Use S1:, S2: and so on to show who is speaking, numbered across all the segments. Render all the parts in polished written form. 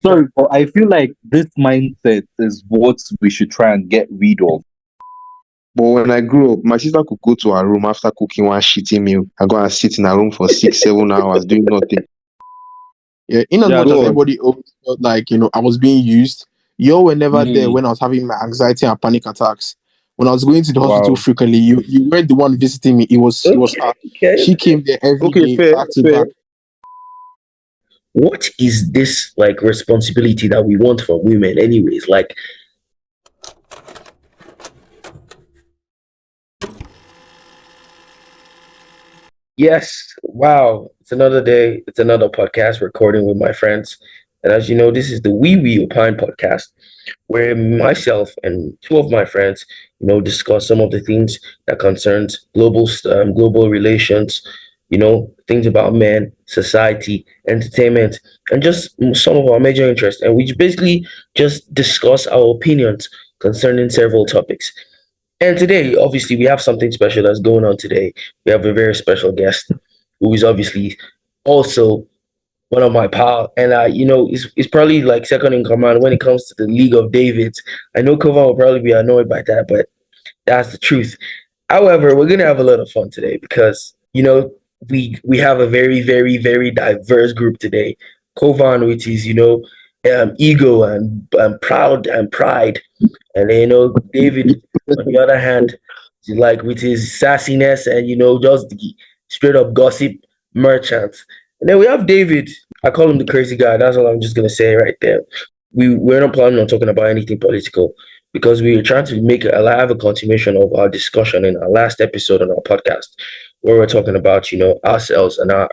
S1: Sorry, but I feel like this mindset is what we should try and get rid of.
S2: But when I grew up, my sister could go to her room after cooking one shitty meal and go and sit in her room for 6, 7 hours doing nothing.
S3: Yeah, in as
S1: Yeah,
S3: much as
S1: go on.
S3: everybody always felt like, I was being used, you were never there
S1: Mm.
S3: when I was having my anxiety and panic attacks. When I was going to the hospital
S1: Wow.
S3: frequently, you were the one visiting me. It was her.
S4: Okay.
S3: She came there every
S2: Okay,
S3: day,
S2: fair,
S3: back to
S2: fair.
S3: back.
S4: What is this like responsibility that we want from women, anyways? Like, yes, wow, it's another day, it's another podcast recording with my friends. And as you know, this is the WeWe Opine Podcast, where myself and two of my friends, discuss some of the things that concerns global relations, things about men, society, entertainment, and just some of our major interests. And we basically just discuss our opinions concerning several topics. And today, obviously, we have something special that's going on today. We have a very special guest who is obviously also one of my pal, and he's probably like second in command when it comes to the League of Davids. I know Covan will probably be annoyed by that, but that's the truth. However, we're gonna have a lot of fun today because we have a very, very, very diverse group today. Covan with his ego and proud and pride, and then David on the other hand, like with his sassiness and just the straight up gossip merchant. And then we have David. I call him the crazy guy. That's all I'm just gonna say right there. We're not planning on talking about anything political because we were trying to have a continuation of our discussion in our last episode on our podcast where we're talking about ourselves and our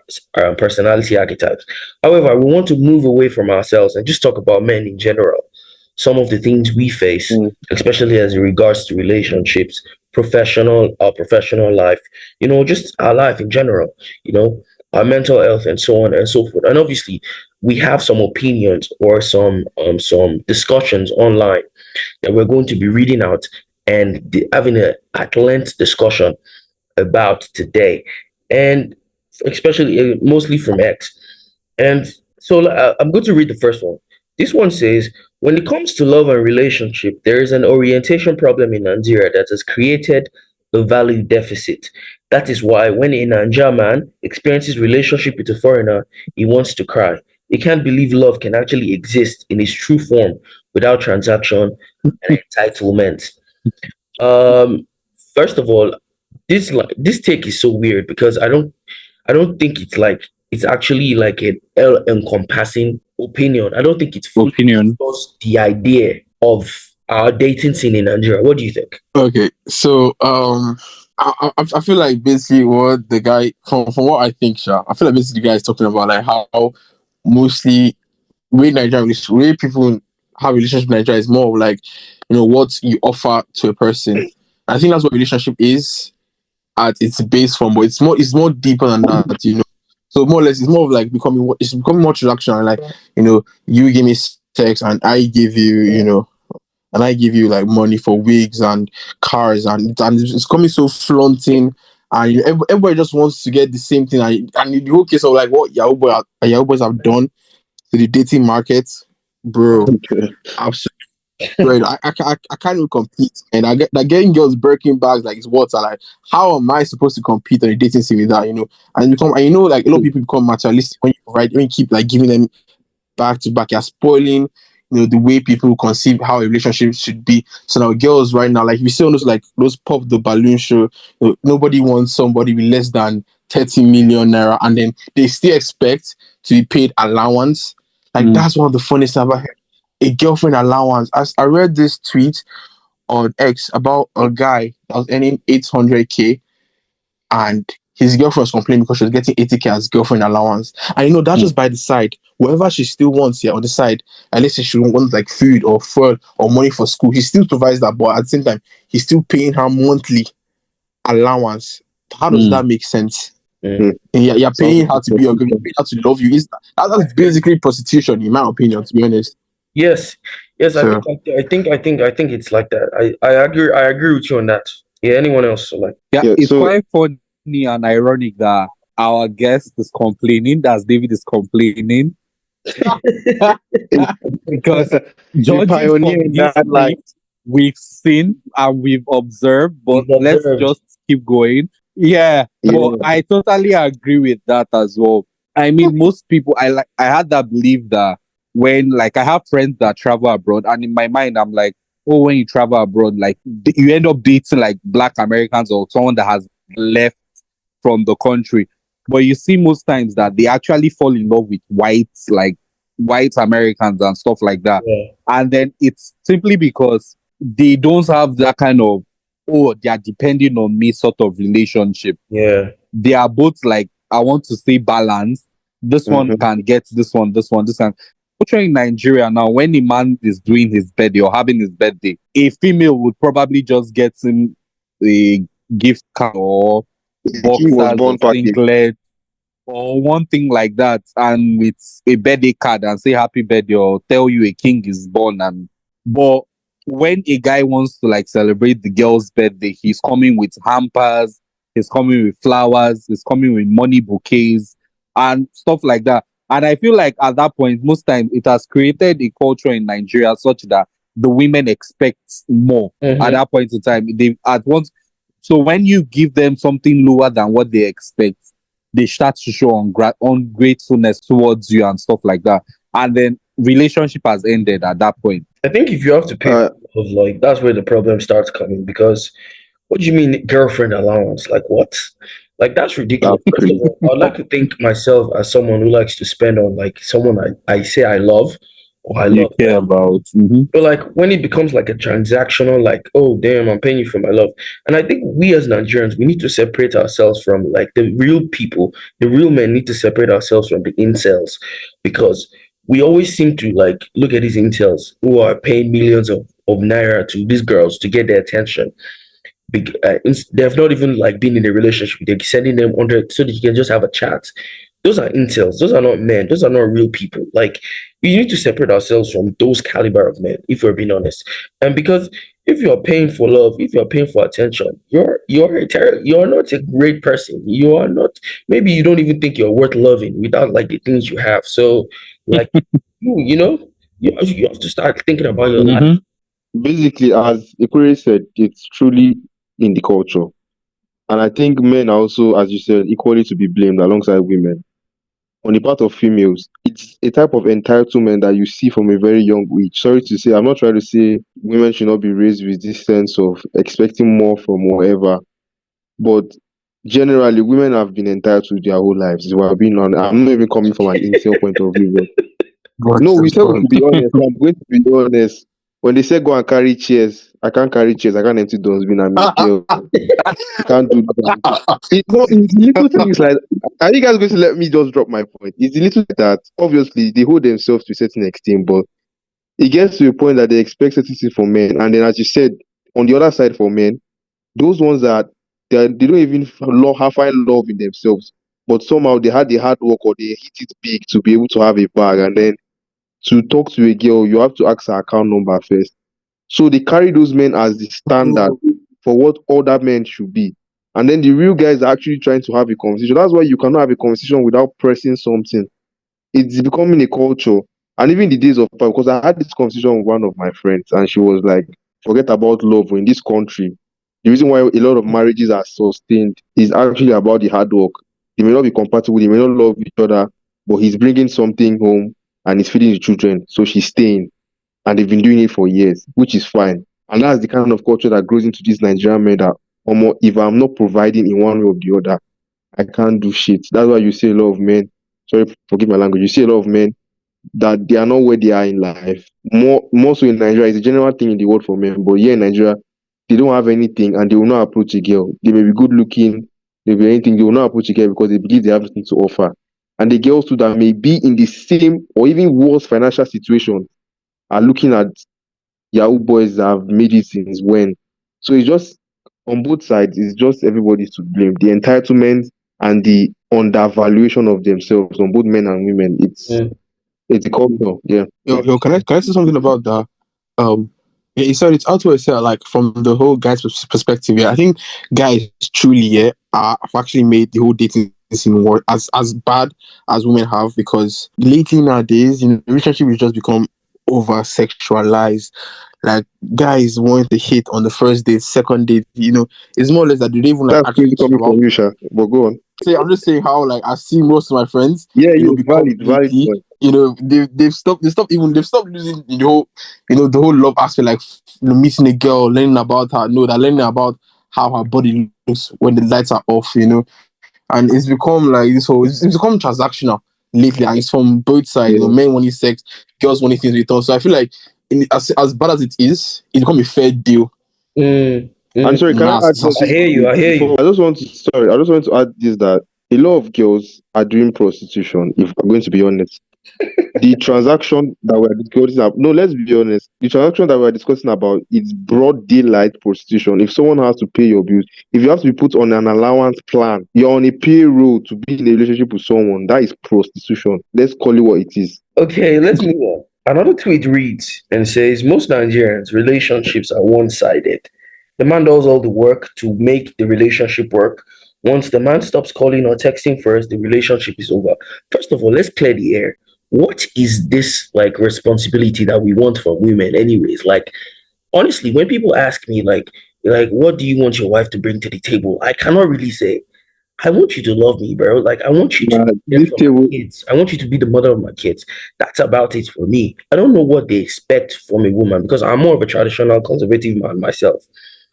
S4: personality archetypes. However, we want to move away from ourselves and just talk about men in general. Some of the things we face, especially as it regards to relationships, professional life, just our life in general, our mental health and so on and so forth. And obviously, we have some opinions or some discussions online that we're going to be reading out and having a at length discussion about today, and especially mostly from X. And so I'm going to read the first one. This one says, when it comes to love and relationship, there is an orientation problem in Nigeria that has created a value deficit. That is why when a Nigerian man experiences relationship with a foreigner, he wants to cry. He can't believe love can actually exist in its true form without transaction and entitlement. Um, First of all, this take is so weird because I don't think it's actually like an encompassing opinion. I don't think it's fully
S1: Opinion.
S4: just the idea of our dating scene in Nigeria. What do you think?
S3: Okay, so I feel like basically what the guy from what I think, Sha, I feel like basically the guy is talking about like how mostly way people have relationship in Nigeria is more of like what you offer to a person. I think that's what relationship is at its base form, but it's more deeper than that. So more or less, it's more of like it's becoming more transactional. Like you give me sex and I give you like money for wigs and cars and it's coming so flaunting and everybody just wants to get the same thing and in the whole case of like what Yahoo boys have done to the dating market, bro. Absolutely. Right, I can't even compete, and I get like getting girls Birkin bags like it's water. Like, how am I supposed to compete on a dating scene with that? And like a lot of people become materialistic when you keep like giving them back to back. You're spoiling, the way people conceive how a relationship should be. So now girls right now, like we see on those pop the balloon show, nobody wants somebody with less than 30 million naira, and then they still expect to be paid allowance. Like that's one of the funniest I've ever heard. A girlfriend allowance. As I read this tweet on X about a guy that was earning 800K and his girlfriend was complaining because she was getting 80K as girlfriend allowance. And that's just by the side. Whatever she still wants here on the side, unless she wants like food or fuel or money for school, he still provides that. But at the same time, he's still paying her monthly allowance. How does that make sense? And you're paying her to be your girlfriend, you're paying her to love you. That's basically prostitution, in my opinion, to be honest.
S4: Yes, yes,
S3: So,
S4: I think it's like that. I agree with you on that. Yeah, anyone else? So like,
S1: Yeah,
S2: Yeah,
S1: it's
S2: so-
S1: quite funny and ironic that our guest is complaining, that David is complaining, Because
S2: We
S1: judging
S2: pioneer
S1: from
S2: in that
S1: history,
S2: light.
S1: we've seen and we've observed, but
S4: We've
S1: let's
S4: observed.
S1: just keep going. Yeah, but
S2: Yeah.
S1: I totally agree with that as well. I mean, most people, I had that belief that when, like, I have friends that travel abroad, and in my mind, I'm like, oh, when you travel abroad, like, you end up dating like Black Americans or someone that has left from the country. But you see most times that they actually fall in love with whites, like white Americans and stuff like that.
S4: Yeah.
S1: And then it's simply because they don't have that kind of, oh, they are depending on me sort of relationship.
S4: Yeah.
S1: They are both like, I want to stay balanced. This one
S2: Mhm.
S1: can get this one, this one, this one. Culture in Nigeria now, when a man is doing his birthday or having his birthday, a female would probably just get him a gift card or
S2: He was
S1: boxers or
S2: born package.
S1: singlet or one thing like that, and with a birthday card and say happy birthday or tell you a king is born. And but when a guy wants to like celebrate the girl's birthday, he's coming with hampers, he's coming with flowers, he's coming with money bouquets and stuff like that. And I feel like at that point, most times it has created a culture in Nigeria such that the women expect more at
S4: Mhm.
S1: that point in time. They at once, so when you give them something lower than what they expect, they start to show ungratefulness towards you and stuff like that. And then relationship has ended at that point.
S4: I think if you have to pay
S2: Uh,
S4: for love, like that's where the problem starts coming because what do you mean girlfriend allowance? Like what? Like that's ridiculous.
S2: that's
S4: First of
S2: crazy.
S4: all, I'd like to think myself as someone who likes to spend on like someone I say I love or I
S1: You
S4: love
S1: care
S4: them.
S1: about.
S4: But like when it becomes like a transactional, like, oh damn, I'm paying you for my love. And I think we as Nigerians, we need to separate ourselves from like the real people. The real men need to separate ourselves from the incels because we always seem to like look at these incels who are paying millions of naira to these girls to get their attention. They have not even like been in a relationship. They're sending them under so that you can just have a chat. Those are incels. Those are not men. Those are not real people. Like we need to separate ourselves from those caliber of men, if we're being honest. And because if you're paying for love, if you're paying for attention, you're not a great person. You are not. Maybe you don't even think you're worth loving without like the things you have. So like you know you have to start thinking about your life.
S1: Mm-hmm.
S2: Basically, as Ikure said, it's truly in the culture. And I think men are also, as you said, equally to be blamed alongside women. On the part of females, it's a type of entitlement that you see from a very young age. Sorry to say, I'm not trying to say women should not be raised with this sense of expecting more from whatever, but generally, women have been entitled their whole lives. If we're being honest, I'm not even coming from an incel point of view, but
S3: God,
S2: no, we said we
S3: God.
S2: should be honest. I'm going to be honest. When they say go and carry chairs, I can't carry chairs. I can't empty dustbin. I'm a girl. I can't do that. It's little things like. Are you guys going to let me just drop my point? It's the little that obviously they hold themselves to a certain extent, but it gets to a point that they expect certain things from men. And then, as you said, on the other side for men, those ones that they don't even find love in themselves, but somehow they had the hard work or they hit it big to be able to have a bag, and then to talk to a girl, you have to ask her account number first. So they carry those men as the standard for what other men should be. And then the real guys are actually trying to have a conversation. That's why you cannot have a conversation without pressing something. It's becoming a culture. And even the days of because I had this conversation with one of my friends, and she was like, forget about love in this country. The reason why a lot of marriages are sustained is actually about the hard work. They may not be compatible, they may not love each other, but he's bringing something home and he's feeding the children. So she's staying. And they've been doing it for years, which is fine. And that's the kind of culture that grows into this Nigerian men that if I'm not providing in one way or the other, I can't do shit. That's why you see a lot of men, sorry, forgive my language, you see a lot of men that they are not where they are in life. More so in Nigeria, it's a general thing in the world for men. But here in Nigeria, they don't have anything and they will not approach a girl. They may be good looking, they may be anything, they will not approach a girl because they believe they have nothing to offer. And the girls too that may be in the same or even worse financial situation are looking at Yahoo boys that have made it since when. So it's just on both sides, it's just everybody to blame. The entitlement and the undervaluation of themselves on both men and women.
S4: Mm.
S2: It's a culture, yeah.
S3: Yo, can I say something about that? Yeah, you said it's out to say like from the whole guy's perspective. Yeah, I think guys truly, yeah, have actually made the whole dating in war as bad as women have, because lately nowadays, relationship has just become over sexualized. Like, guys want to hit on the first date, second date. It's more or less that they don't even like
S2: That's
S3: actually
S2: crazy
S3: care
S2: coming
S3: about.
S2: from you, Sha. But go on.
S3: I'm just saying how, like, I see most of my friends,
S2: Yeah, yeah,
S3: become
S2: valid
S3: lately.
S2: point.
S3: They've stopped losing the whole love aspect, like, meeting a girl, learning about her, they're learning about how her body looks when the lights are off, and it's become like this whole, it's become transactional lately, and it's from both sides.
S2: Yeah.
S3: Men wanting sex, girls wanting things with us. So I feel like, as bad as it is, it's become a fair deal.
S4: Mm,
S2: And
S4: mm.
S2: sorry, can I add
S3: That's
S4: I
S2: something
S4: hear
S2: to
S4: you.
S2: it
S4: I hear
S2: before?
S4: you.
S2: I just want to add this, that a lot of girls are doing prostitution, if I'm going to be honest. The transaction that we're discussing about, no, let's be honest. The transaction that we're discussing about is broad daylight prostitution. If someone has to pay your bills, if you have to be put on an allowance plan, you're on a payroll to be in a relationship with someone, that is prostitution. Let's call it what it is.
S4: Okay, let's move on. Another tweet reads and says most Nigerians' relationships are one-sided. The man does all the work to make the relationship work. Once the man stops calling or texting first, the relationship is over. First of all, let's clear the air. What is this like responsibility that we want from women, anyways? Like, honestly, when people ask me like what do you want your wife to bring to the table, I cannot really say. I want you to love me, bro. Like, I want you to be there
S2: This
S4: for my
S2: table,
S4: kids. I want you to be the mother of my kids. That's about it for me. I don't know what they expect from a woman, because I'm more of a traditional conservative man myself.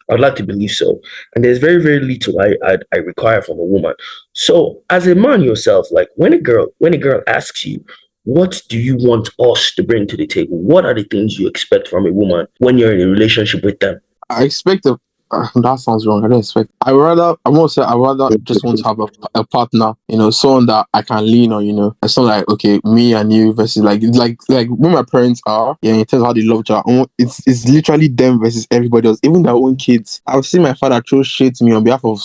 S4: I'd like to believe so. And there's very, very little I require from a woman. So as a man yourself, like, when a girl asks you, what do you want us to bring to the table? What are the things you expect from a woman when you're in a relationship with them?
S3: I expect that sounds wrong. I don't expect. I won't say. I rather just want to have a partner. Someone that I can lean on. It's not like, okay, me and you versus, like when my parents are. Yeah, in terms of how they love each other. It's literally them versus everybody else, even their own kids. I've seen my father throw shade to me on behalf of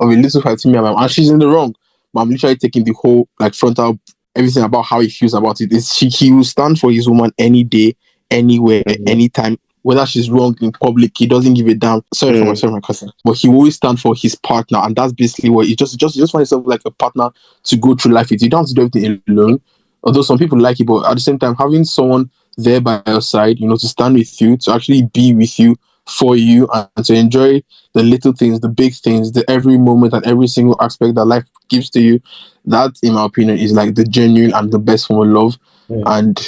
S3: a little fight to me and my mom, and she's in the wrong. But I'm literally taking the whole, like, frontal, everything about how he feels about it. He will stand for his woman any day, anywhere,
S2: Mhm.
S3: anytime, whether she's wrong in public. He doesn't give a damn. Sorry, my cousin. But he will always stand for his partner, and that's basically what he just find yourself like a partner to go through life with. You don't have to do everything alone. Although some people like it, but at the same time, having someone there by your side, to stand with you, to actually be with you, for you, and to enjoy the little things, the big things, the every moment and every single aspect that life gives to you. That, in my opinion, is like the genuine and the best form of love.
S4: Mm.
S3: And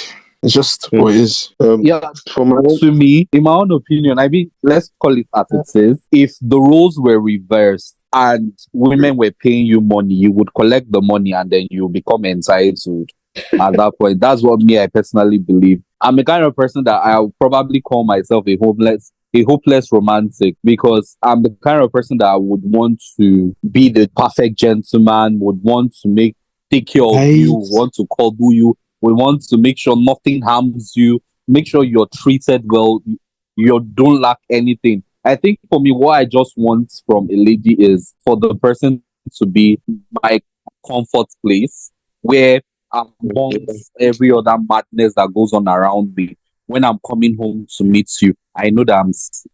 S3: it's just
S2: Mm.
S3: what it is.
S1: Yeah,
S2: For my own,
S1: to me, in my own opinion, I mean, let's call it as it is. If the roles were reversed and women were paying you money, you would collect the money and then you become entitled at that point. That's what I personally believe. I'm the kind of person that I'll probably call myself a hopeless romantic, because I'm the kind of person that I would want to be the perfect gentleman, would want to take care of you,
S3: Right.
S1: want to cuddle you, we want to make sure nothing harms you, make sure you're treated well, you don't lack anything. I think for me, what I just want from a lady is for the person to be my comfort place, where amongst every other madness that goes on around me, when I'm coming home to meet you, I know that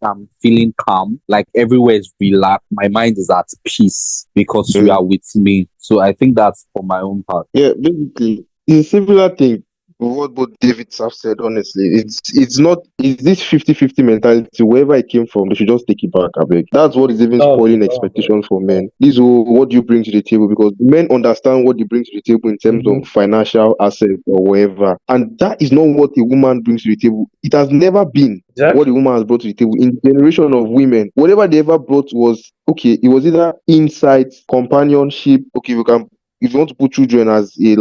S1: I'm feeling calm, like everywhere is relaxed, my mind is at peace because you are with me. So I think that's for my own part.
S2: yeah, basically, it's a similar thing to what both Davids have said. Honestly, it's this 50-50 mentality. Wherever it came from, they should just take it back. I beg. That's what is even
S4: Oh,
S2: spoiling
S4: oh,
S2: expectation for men. This is what you bring to the table, because men understand what you bring to the table in terms
S4: mhm.
S2: of financial assets or whatever, and that is not what a woman brings to the table. It has never been what
S4: Exactly.
S2: a woman has brought to the table. In the generation of women, whatever they ever brought was okay. It was either insight, companionship. Okay, we can, if you want to put children as a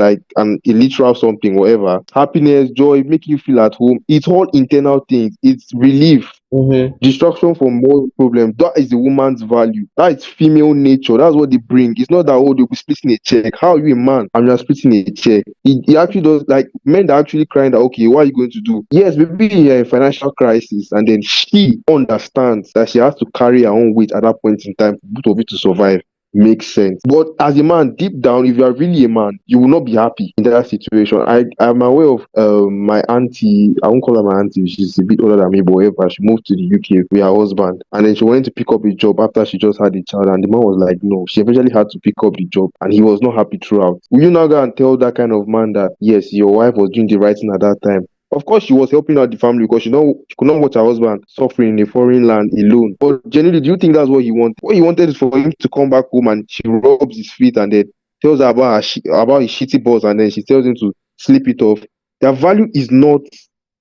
S2: literal something, whatever, happiness, joy, making you feel at home, it's all internal things. It's relief,
S4: Mm-hmm.
S2: distraction from more problems. That is the woman's value. That is female nature. That's what they bring. It's not that, oh, they'll be splitting a check. How are you a man and you're splitting a check? It actually does, like, men that are actually crying that, okay, what are you going to do? Yes, maybe you're in a financial crisis, and then she understands that she has to carry her own weight at that point in time for both of you to survive. makes sense. But as a man, deep down, if you are really a man, you will not be happy in that situation. I'm aware of my auntie. I won't call her my auntie. She's a bit older than me, but whatever. She moved to the UK with her husband, and then she wanted to pick up a job after she just had a child, and the man was like, no. She eventually had to pick up the job, and he was not happy throughout. Will you now go and tell that kind of man that yes, your wife was doing the right thing at that time? Of course, she was helping out the family because she could not watch her husband suffering in a foreign land alone. But generally, do you think that's what he wanted? What he wanted is for him to come back home and she rubs his feet and then tells her about about his shitty boss, and then she tells him to sleep it off. Their value is not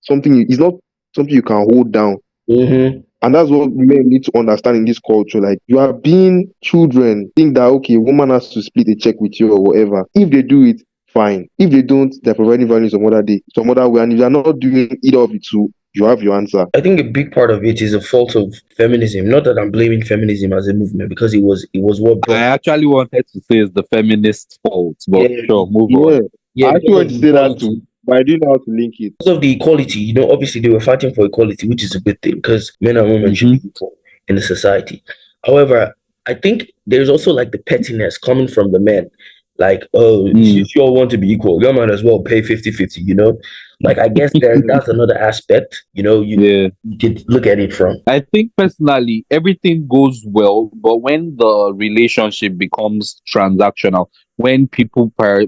S2: something you can hold down.
S4: Mm-hmm.
S2: And that's what men need to understand in this culture. Like, you are being children, think that okay, a woman has to split a check with you or whatever. If they do it, fine. If they don't, they're providing value some other day, some other way. And if they're not doing either of the two, you have your answer.
S4: I think a big part of it is a fault of feminism. Not that I'm blaming feminism as a movement, because it was what
S1: I
S4: brought.
S1: actually wanted to say it's the feminist fault, but
S4: Yeah,
S1: sure, move
S2: Yeah.
S1: on.
S4: Yeah,
S2: I actually
S4: because
S2: want
S4: of
S2: to
S4: the
S2: say that
S4: equality.
S2: too, but I didn't know how to link it.
S4: Because of the equality, obviously they were fighting for equality, which is a good thing because men and women should be equal in the society. However, I think there's also like the pettiness coming from the men. Like, oh, if you all want to be equal, you might as well pay 50-50, Like, I guess that's another aspect,
S1: Yeah.
S4: you could look at it from.
S1: I think personally, everything goes well, but when the relationship becomes transactional, when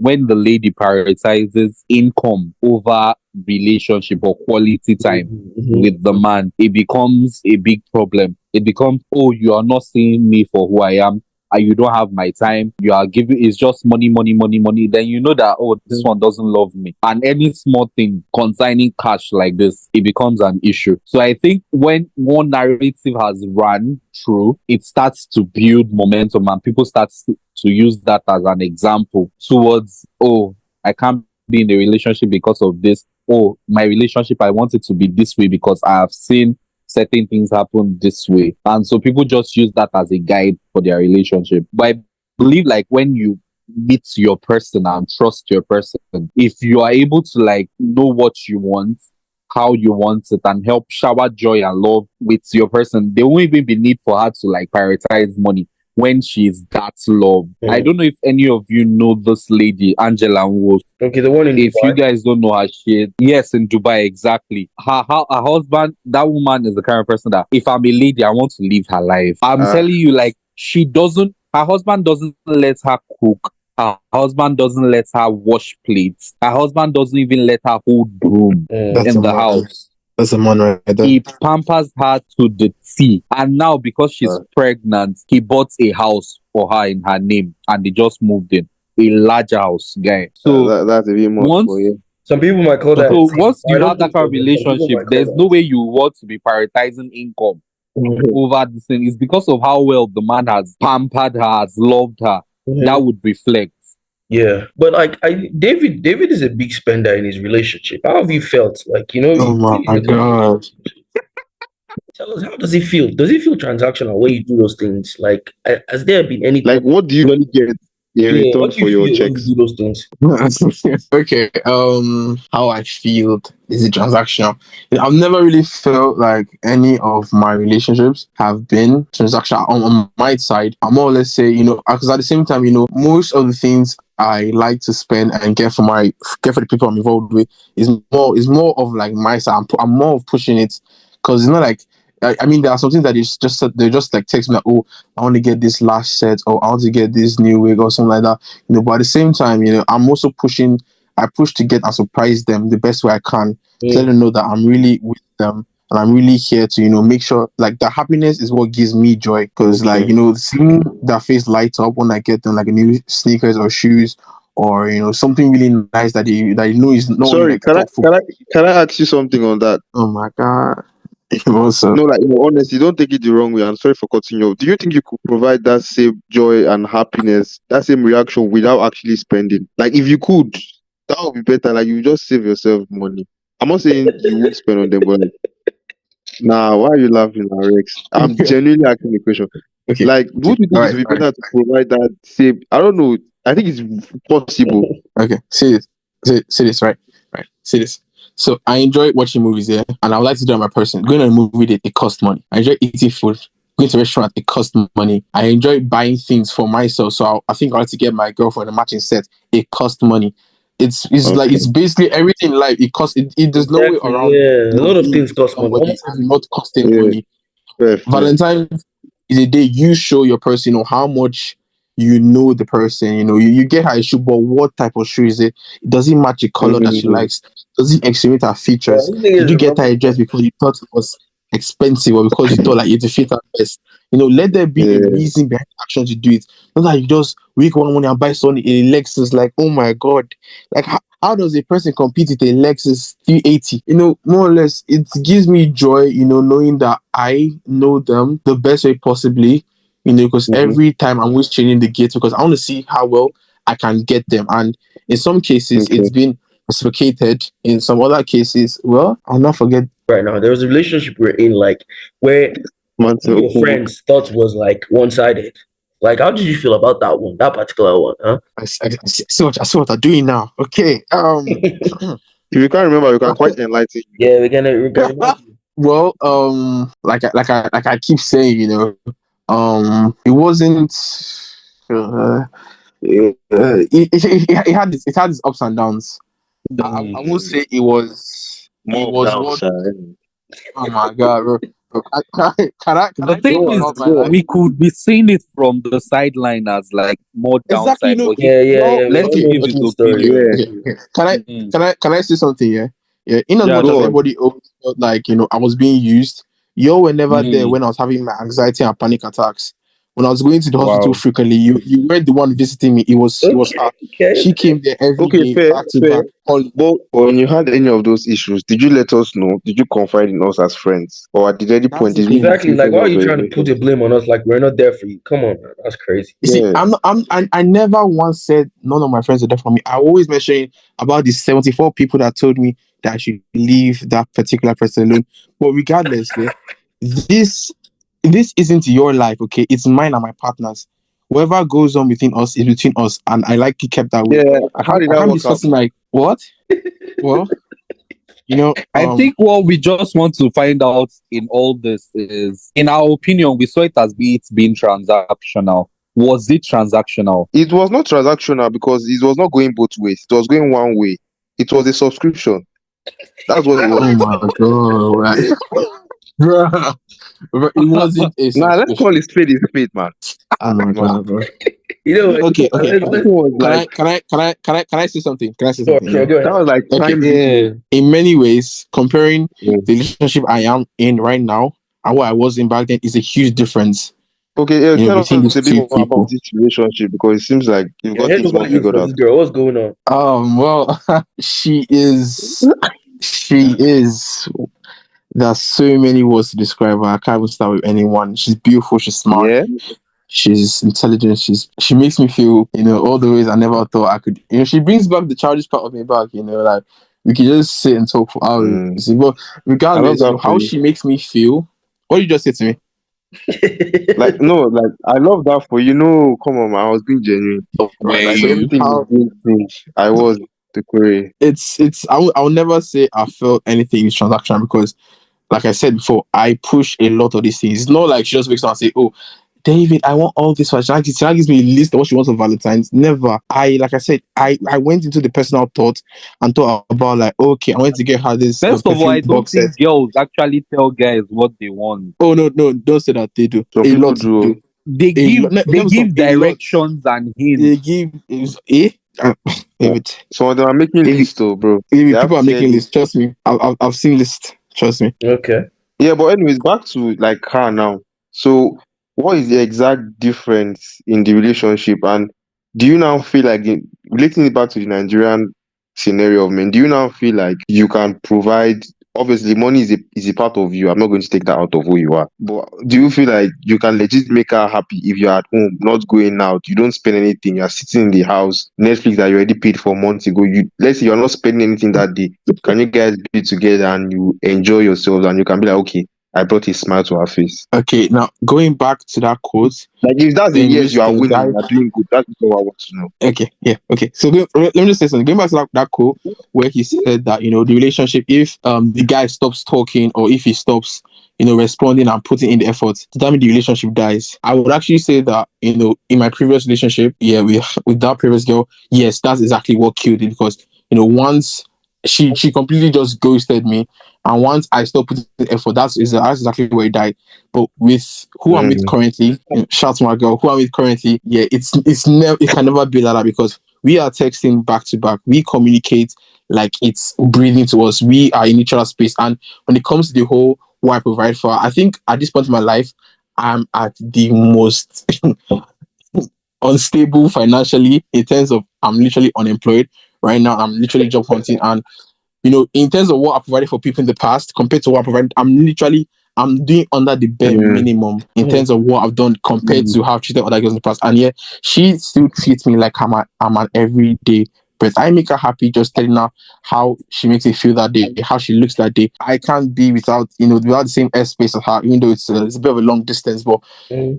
S1: when the lady prioritizes income over relationship or quality time
S4: Mhm.
S1: with the man, it becomes a big problem. It becomes, oh, you are not seeing me for who I am. And you don't have my time. You are giving, it's just money, money, money, money. Then you know that, oh, this one doesn't love me. And any small thing concerning cash like this, it becomes an issue. So I think when one narrative has run through, it starts to build momentum and people start to use that as an example towards, oh, I can't be in a relationship because of this. Oh, my relationship, I want it to be this way because I have seen certain things happen this way. And so people just use that as a guide for their relationship. But I believe like when you meet your person and trust your person, if you are able to like know what you want, how you want it, and help shower joy and love with your person, there won't even be need for her to like prioritize money when she's that loved. I don't know if any of you know this lady, Angela Nwosu.
S4: Okay, the one in
S1: If you
S4: Dubai.
S1: guys don't know her, yes, in Dubai, exactly. Her husband, that woman is the kind of person that if I'm a lady, I want to live her life. I'm telling you, like, her husband doesn't let her cook. Her husband doesn't let her wash plates. Her husband doesn't even let her hold broom
S3: That's
S1: in
S3: a
S1: the
S3: man.
S1: house.
S3: That's a man right there.
S1: He pampers her to the T. And now, because she's pregnant, he bought a house for her in her name and they just moved in. A large house, guy. So
S2: That's a bit much
S1: once
S2: for you.
S4: Some people might call that.
S1: so
S4: I
S1: once you
S4: don't
S1: have that
S4: think
S1: kind
S4: so,
S1: of
S4: but some people
S1: relationship,
S4: might call
S1: there's
S4: that.
S1: no way you want to be prioritizing income over this thing. It's because of how well the man has pampered her, has loved her.
S4: Mhm.
S1: That would reflect.
S4: Yeah, but like David is a big spender in his relationship. How have you felt? Like,
S3: Oh my God.
S4: Tell us, how does it feel? Does it feel transactional when you do those things? Like, has there been any
S2: Like, what do you really get in return
S4: what do
S2: for
S4: you
S2: your
S4: feel when you
S2: checks?
S4: do those things?
S3: Okay. How I feel is it transactional? I've never really felt like any of my relationships have been transactional on my side. I more or less say, because at the same time, most of the things I like to spend and get for the people I'm involved with is more of like my side. I'm more of pushing it because it's not like. I mean, there are some things that they just like text me like, oh, I want to get this last set, or I want to get this new wig or something like that. But at the same time, I'm also pushing. I push to get and surprise them the best way I can to let them know that I'm really with them and I'm really here to make sure like the happiness is what gives me joy. Because like seeing their face light up when I get them like a new sneakers or shoes or something really nice that you know is not only
S2: Sorry,
S3: like thoughtful.
S2: can I ask you something on that?
S3: Oh my God. What's up?
S2: No, like, honestly, don't take it the wrong way. I'm sorry for cutting you off. Do you think you could provide that same joy and happiness, that same reaction without actually spending? Like, if you could, that would be better. Like, you just save yourself money. I'm not saying you won't spend on them, but like, nah, why are you laughing, Rex? I'm genuinely asking the question.
S3: Okay.
S2: Like, don't you think it would be better to provide that same? I don't know. I think it's possible.
S3: Okay, see this. See this, right? Right. See this. So I enjoy watching movies, yeah, and I would like to do it on my person. Going on a movie date, it costs money. I enjoy eating food. going to a restaurant, it costs money. I enjoy buying things for myself. So I think I want to get my girlfriend a matching set. It costs money. It's like,
S2: Okay.
S3: it's basically everything in life. It costs, there's no way
S4: Exactly.
S3: around,
S4: Yeah, a lot of
S3: being
S4: things cost money.
S3: somebody and not costing
S2: Yeah.
S3: money.
S2: Fair.
S3: Valentine's is a day you show your person, how much you know the person. You get her a shoe, but what type of shoe is it? Does it match the color that she likes? Does it exhibit her
S4: Yeah,
S3: features?
S4: I think
S3: Did
S4: it's
S3: you get her a dress
S4: romantic.
S3: because you thought it was expensive, or because you thought like it would fit her best? Let there be a
S2: Yeah.
S3: reason behind the action to do it. Not like you just wake one morning and buy Sony a Lexus. Like, oh my god, like how does a person compete with a Lexus 380? More or less, it gives me joy, knowing that I know them the best way possibly, because
S2: Mhm.
S3: every time I'm always changing the gates because I want to see how well I can get them. And in some cases,
S2: Okay.
S3: it's been reciprocated. In some other cases, well, I'll not forget.
S4: Right now, there was a relationship we're in, like where
S2: Man,
S4: one of your friends thought was like one-sided. Like, how did you feel about that one, that particular one? Huh?
S3: I see what I'm doing now. Okay.
S2: if you can't remember, you can quite enlighten.
S4: Yeah, we're gonna.
S3: Well, like I keep saying, it wasn't. It had its ups and downs. I won't say it was. It
S2: More
S3: was what.
S2: downside.
S3: Oh my god, bro. Can
S1: The
S3: I
S1: thing
S3: talk
S1: is,
S3: about my life?
S1: we could be seeing it from the sideline as like more
S3: Exactly.
S1: downside, but
S4: Yeah. We
S1: let
S4: all
S1: him
S4: know
S1: give
S3: Okay.
S1: his
S4: different stories.
S1: opinion.
S2: Yeah.
S3: Okay. Can I
S1: Mm.
S3: can I can I say something? Yeah. In as
S1: Yeah,
S3: much as
S2: Go on.
S1: sure.
S3: everybody always felt like I was being used, you were never there
S1: Mm.
S3: when I was having my anxiety and panic attacks. When I was going to the hospital
S1: Wow.
S3: frequently, you were the one visiting me. It was her.
S4: Okay.
S3: She came there every
S2: Okay,
S3: day,
S2: fair,
S3: back to
S2: fair.
S3: back. All
S2: But when you had any of those issues, did you let us know? Did you confide in us as friends? Or at any
S3: That's
S2: point
S3: the
S2: did we
S3: thing.
S4: Exactly.
S2: take
S4: Like,
S2: any
S4: why are
S2: of
S4: you
S2: your
S4: trying to put the
S2: emotions?
S4: blame on us? Like, we're not there for you. Come on, man. That's crazy.
S3: You see,
S2: Yeah.
S3: I never once said none of my friends are there for me. I always mentioned about the 74 people that told me that I should leave that particular person alone. But regardless, yeah, this this isn't your life, okay? It's mine and my partner's. Whatever goes on between us is between us, and I like it kept that way.
S2: Yeah.
S3: I
S2: How
S3: can't
S2: did
S3: I
S2: that
S3: can't be
S2: work out?
S3: discussing like what? Well, you know,
S1: I
S3: um,
S1: think what we just want to find out in all this is, in our opinion, we saw it as being transactional. Was it transactional?
S2: It was not transactional because it was not going both ways. It was going one way. It was a subscription. That's what it
S3: oh
S2: was.
S3: my god, right. Bruh. But it wasn't a
S2: Now let's call
S3: subscription.
S2: it spade, man.
S3: Oh my
S2: Man.
S3: god, bro.
S4: You know,
S3: Okay, okay.
S2: That was
S3: Can
S2: like
S3: I say something? Can I say something?
S4: sure,
S3: Yeah.
S4: go
S2: that
S4: ahead.
S2: was like
S3: Okay.
S2: time
S1: Yeah.
S3: In many ways, comparing
S2: Yeah.
S3: the relationship I am in right now and what I was in back then is a huge difference.
S2: Okay, yeah, tell
S3: Between
S2: us
S3: these
S2: a bit
S3: two
S2: more about
S3: people.
S2: this relationship because it seems like you've
S4: Your
S2: got
S4: head
S2: things
S4: over
S2: more
S4: heels
S2: figured
S4: for
S2: out.
S4: this girl. What's going on?
S3: Well, she is. There's so many words to describe her. I can't even start with anyone. She's beautiful. She's smart.
S2: Yeah.
S3: She's intelligent. She makes me feel, all the ways I never thought I could. She brings back the childish part of me back. Like we can just sit and talk for hours.
S2: Mm.
S3: But
S2: I love
S3: regardless,
S2: that for
S3: how
S2: you.
S3: she makes me feel. What did you just say to me?
S2: Like no, like I love that for you. No, come on, man. I was being genuine.
S1: Were
S2: Like
S3: So
S1: you?
S2: everything
S3: how
S2: you did, I was the query.
S3: it's I'll never say I felt anything is transaction because, like I said before, I push a lot of these things. It's not like she just wakes up and say, "Oh, David, I want all this." She gives me a list of what she wants for Valentine's. Never. Like I said, I went into the personal thought and thought about like, okay, I want to get her this
S1: First of all,
S3: perfume
S1: I don't
S3: box set.
S1: think girls actually tell guys what they want.
S3: Oh no, don't say that. They do
S2: Some
S3: a
S2: people
S3: lot.
S2: do.
S3: Do
S1: They
S3: a
S1: give
S3: lot. No,
S1: they
S3: let me stop.
S1: give
S3: A lot.
S1: directions and
S3: They
S1: hints.
S3: give uh, David.
S2: Some of them are making
S3: David,
S2: lists, though, bro. They
S3: David,
S2: have
S3: people are
S2: tier
S3: making
S2: lists.
S3: lists. Trust me. I've seen lists. Trust me.
S4: Okay.
S2: Yeah, but anyways, back to like her now. So, what is the exact difference in the relationship? And do you now feel like, relating it back to the Nigerian scenario of men, do you now feel like you can provide? Obviously, money is a part of you. I'm not going to take that out of who you are. But do you feel like you can legit make her happy if you're at home, not going out, you don't spend anything, you're sitting in the house, Netflix that you already paid for months ago. Let's say you're not spending anything that day. Can you guys be together and you enjoy yourselves and you can be like, okay, I brought a smile to her face.
S3: Okay, now going back to that quote,
S2: Like if that's a
S3: in
S2: yes,
S3: which
S2: you are
S3: the
S2: winning,
S3: guy.
S2: you are doing good. That's all I want to know.
S3: Okay, yeah, okay. So let me just say something. Going back to that quote where he said that the relationship, if the guy stops talking or if he stops responding and putting in the effort, that means the relationship dies. I would actually say that, in my previous relationship, yeah, with that previous girl, yes, that's exactly what killed it because, once she completely just ghosted me, and once I stopped putting in effort, that's exactly where it died. But with who I'm with currently, shout to my girl, who I'm with currently, yeah, it can never be like that because we are texting back to back. We communicate like it's breathing to us. We are in each other's space. And when it comes to the whole what I provide for her, I think at this point in my life, I'm at the most unstable financially in terms of I'm literally unemployed right now. I'm literally job hunting, and in terms of what I provided for people in the past compared to what I provided, I'm doing under the bare minimum in terms of what I've done compared to how I've treated other girls in the past. And yet she still treats me like I'm an everyday breath. I make her happy just telling her how she makes me feel that day, how she looks that day. I can't be without the same airspace as her, even though it's a bit of a long distance, but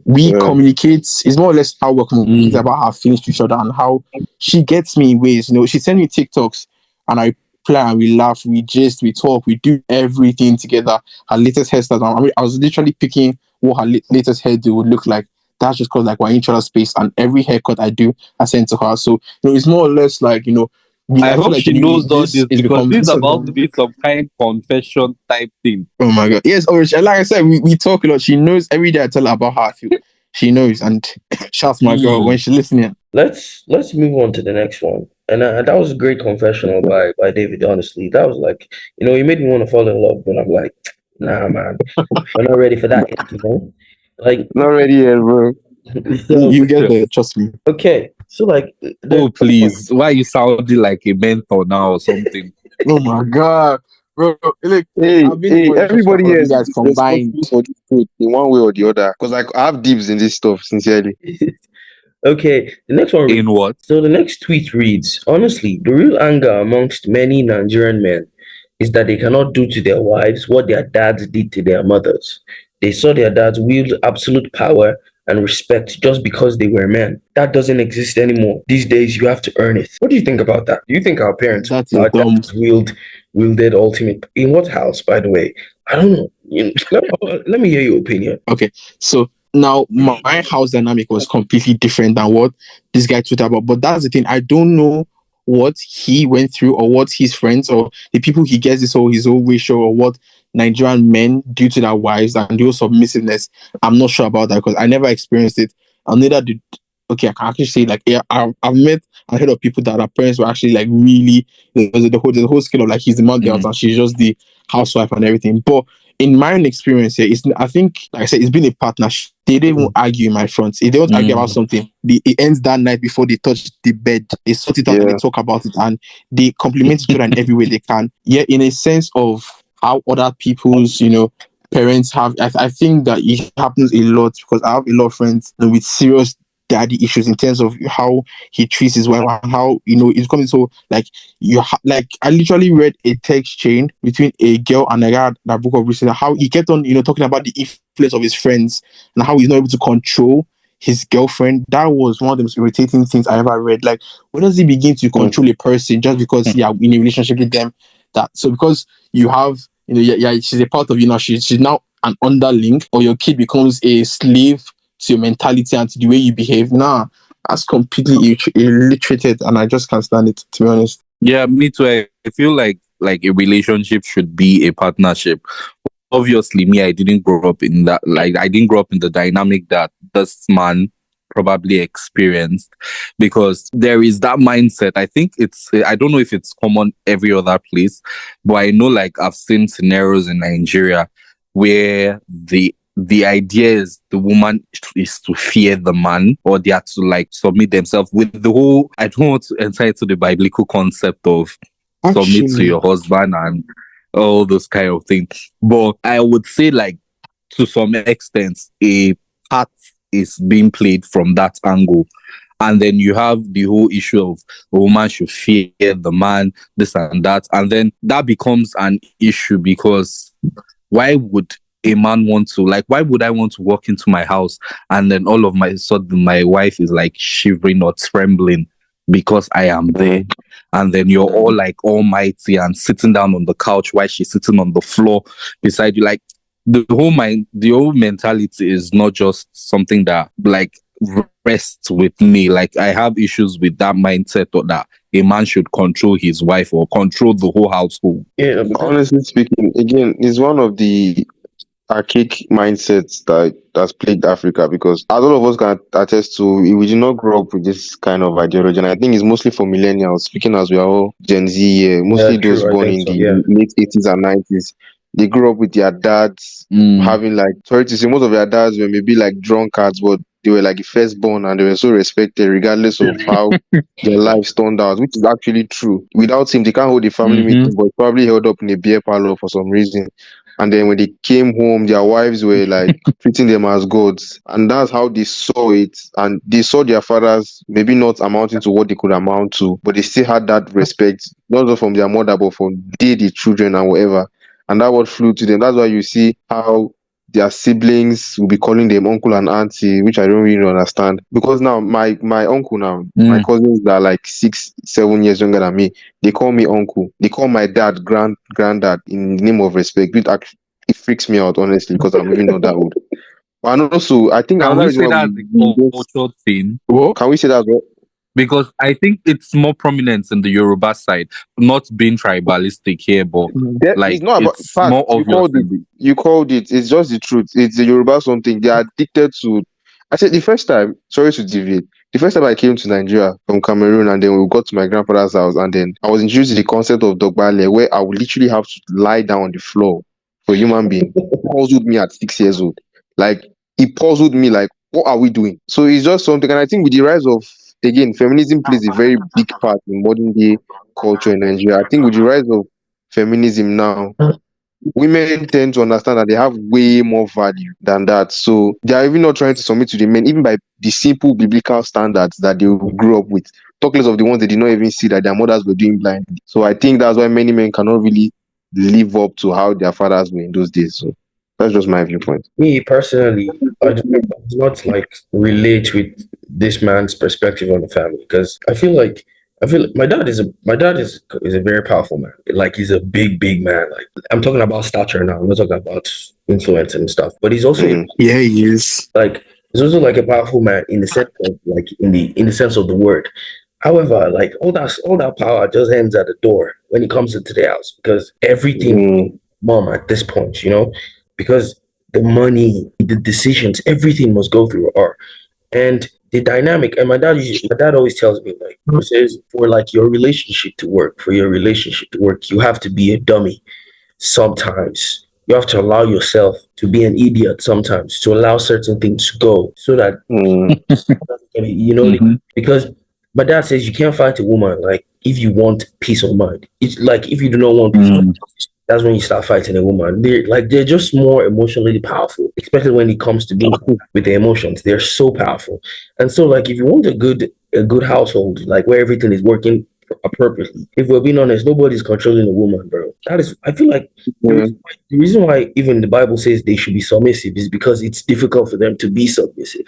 S3: we communicate. It's more or less how we're communicating about our feelings to each other and how she gets me in ways. She sends me TikToks and I play and we laugh, we gist, we talk, we do everything together. Her latest hairstyle, I was literally picking what her latest hairdo would look like. That's just because we're in each other's space, and every haircut I do, I send to her. So it's more or less like
S1: I
S3: I feel
S1: hope
S3: like
S1: she knows all this
S3: is
S1: because
S3: become
S1: this is about to be some kind confession type thing.
S3: Oh my god, yes. Or like I said, we talk a lot. She knows every day I tell her about how I feel. She knows, and shouts my girl when she's listening.
S4: Let's move on to the next one. And that was a great confessional by David. Honestly, that was like he made me want to fall in love. But I'm like, nah, man, I'm not ready for that yet. Like
S2: Not ready yet, bro.
S4: so
S3: You get there, trust me.
S4: okay. So like,
S1: Oh please, why are you sounding like a mentor now or something?
S3: Oh my god, bro! Look,
S2: Hey,
S3: I've been in
S2: everybody
S3: all
S2: here
S3: of you
S2: is
S3: guys combined.
S2: responsible for this truth in one way or the other. Because I have dibs in this stuff, sincerely.
S4: Okay, the next one.
S1: In what?
S4: So the next tweet reads, honestly, the real anger amongst many Nigerian men is that they cannot do to their wives what their dads did to their mothers. They saw their dads wield absolute power and respect just because they were men. That doesn't exist anymore. These days, you have to earn it. What do you think about that? Do you think our parents,
S3: That is
S4: our
S3: dumb.
S4: dads wielded ultimate? In what house, by the way? I don't know. Let me hear your opinion.
S3: Okay, so now my house dynamic was completely different than what this guy tweeted about. But that's the thing. I don't know what he went through or what his friends or the people he gets his whole ratio or what Nigerian men do to their wives and do submissiveness. I'm not sure about that because I never experienced it. And neither did. Okay, I can actually say like yeah, I've met and heard of people that their parents were actually like really the whole scale of like he's the mom girl and she's just the housewife and everything. But in my own experience here, I think, like I said, it's been a partnership. They don't even argue in my front. If they don't argue about something, it ends that night before they touch the bed. They sort it out and they talk about it and they compliment each other in every way they can. Yeah, in a sense of how other people's, parents have, I think that it happens a lot because I have a lot of friends with serious daddy issues in terms of how he treats his wife and how it's coming so like like I literally read a text chain between a girl and a guy that broke up recently, how he kept on talking about the influence of his friends and how he's not able to control his girlfriend. That was one of the most irritating things I ever read. Like, when does he begin to control a person just because you're in a relationship with them? That so because you have she's a part of now she's now an underling, or your kid becomes a slave to your mentality and to the way you behave. Nah, that's completely illiterated, and I just can't stand it, to be honest.
S1: Yeah, me too. I feel like a relationship should be a partnership. Obviously, me, I didn't grow up in that. Like, I didn't grow up in the dynamic that this man probably experienced, because there is that mindset. I think I don't know if it's common every other place, but I know, like, I've seen scenarios in Nigeria where the idea is the woman is to fear the man, or they are to like submit themselves with the whole, I don't want to enter into the biblical concept of submit to your husband and all those kind of things. But I would say, like, to some extent, a part is being played from that angle. And then you have the whole issue of a woman should fear the man, this and that. And then that becomes an issue because why would a man want to, like, why would I want to walk into my house and then all of my sudden my wife is like shivering or trembling because I am there, and then you're all like almighty and sitting down on the couch while she's sitting on the floor beside you? Like, the whole mentality is not just something that like rests with me. Like I have issues with that mindset or that a man should control his wife or control the whole household.
S4: Yeah, because
S2: Honestly speaking, again, it's one of the archaic mindsets that's plagued Africa, because as all of us can attest to, we did not grow up with this kind of ideology, and I think it's mostly for millennials. Speaking as we are all Gen Z here, mostly those
S4: true. I
S2: born
S4: think
S2: in
S4: so.
S2: the
S4: Yeah.
S2: late 80s and 90s, they grew up with their dads having like, sorry to say, most of their dads were maybe like drunkards, but they were like the firstborn and they were so respected regardless of how their lives turned out, which is actually true. Without him, they can't hold a family meeting, but probably held up in a beer parlor for some reason. And then when they came home, their wives were like treating them as gods. And that's how they saw it. And they saw their fathers maybe not amounting to what they could amount to, but they still had that respect, not just from their mother, but from the children and whatever. And that what flew to them. That's why you see how their siblings will be calling them uncle and auntie, which I don't really understand. Because now my uncle now, my cousins that are like 6-7 years younger than me, they call me uncle. They call my dad granddad in the name of respect, which actually it freaks me out honestly because I'm really not that old. And also, I think
S1: Can
S2: another
S1: we
S2: reason
S1: say
S2: why
S1: that's
S2: we
S1: a cultural thing?
S2: can we say that as well?
S1: Because I think it's more prominent in the Yoruba side, not being tribalistic here, but like
S2: It's not about
S1: it's
S2: Pat,
S1: more obvious in the
S2: you called it. It's just the truth. It's the Yoruba something. They are addicted to. I said the first time. Sorry to deviate. The first time I came to Nigeria from Cameroon, and then we got to my grandfather's house, and then I was introduced to the concept of dogbale, where I would literally have to lie down on the floor for a human being. It puzzled me at 6 years old. Like it puzzled me. Like what are we doing? So it's just something, and I think with the rise of, again, feminism plays a very big part in modern day culture in Nigeria. I think with the rise of feminism now, women tend to understand that they have way more value than that. So they are even not trying to submit to the men, even by the simple biblical standards that they grew up with. Talk less of the ones they did not even see that their mothers were doing blindly. So I think that's why many men cannot really live up to how their fathers were in those days. So that's just my viewpoint.
S4: Me personally, I do not like relate with this man's perspective on the family because I feel like my dad is a very powerful man. Like he's a big man. Like I'm talking about stature now. I'm not talking about influence and stuff. But he's also
S3: Yeah, he is.
S4: like he's also like a powerful man in the sense of like in the sense of the word. However, like all that power just ends at the door when he comes into the house because everything mom at this point, because the money, the decisions, everything must go through her. And the dynamic, and my dad always tells me, like, he says, for like your relationship to work, you have to be a dummy sometimes. You have to allow yourself to be an idiot sometimes, to allow certain things to go so that, because my dad says you can't fight a woman like if you want peace of mind. It's like if you do not want peace of mind, that's when you start fighting a woman. They're just more emotionally powerful, especially when it comes to being with the emotions. They're so powerful. And so like if you want a good household, like where everything is working appropriately, if we're being honest, nobody's controlling a woman, bro. I feel like the reason why even the Bible says they should be submissive is because it's difficult for them to be submissive.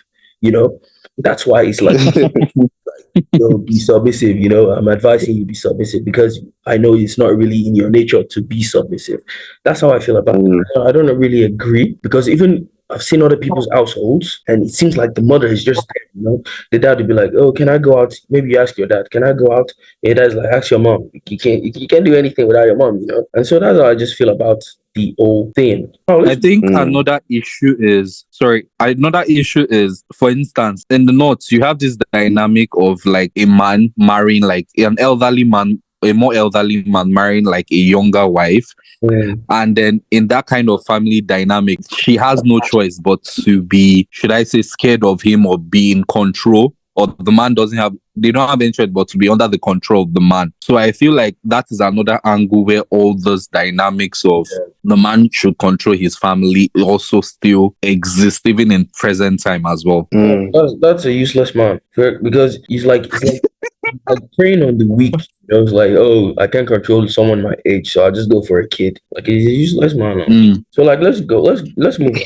S4: That's why it's like be submissive. I'm advising you be submissive because I know it's not really in your nature to be submissive. That's how I feel about it. I don't really agree because even I've seen other people's households and it seems like the mother is just there. The dad would be like, oh, can I go out? Maybe you ask your dad, can I go out? And your dad's like, ask your mom. You can't do anything without your mom. And so that's how I just feel about the whole thing.
S1: I think another issue is, for instance, in the North, you have this dynamic of like a man marrying like an elderly man, a more elderly man marrying like a younger wife. And then in that kind of family dynamic, she has no choice but to be, should I say, scared of him or be in control, or the man they don't have any choice but to be under the control of the man. So I feel like that is another angle where all those dynamics of the man should control his family also still exist even in present time as well.
S4: That's a useless man because he's like preying on the weak. It's like, oh, I can't control someone my age, so I just go for a kid. Like he's a useless man. So like, let's move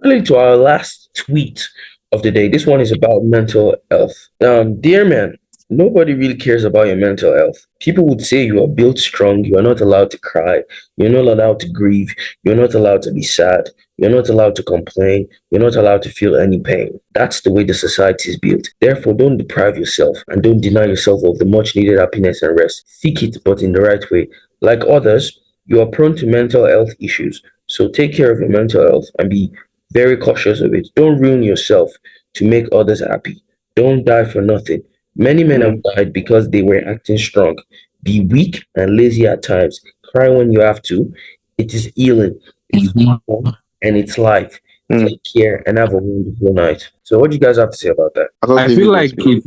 S4: on to our last tweet of the day. This one is about mental health. Dear man, nobody really cares about your mental health. People would say you are built strong, you are not allowed to cry, you're not allowed to grieve, you're not allowed to be sad, you're not allowed to complain, you're not allowed to feel any pain. That's the way the society is built. Therefore, don't deprive yourself and don't deny yourself of the much needed happiness and rest. Seek it, but in the right way. Like others, you are prone to mental health issues. So take care of your mental health and be very cautious of it. Don't ruin yourself to make others happy. Don't die for nothing. Many men have died because they were acting strong. Be weak and lazy at times. Cry when you have to. It is healing. It's fun, and it's life. Take care and have a wonderful night. So, what do you guys have to say about that?
S1: I feel like it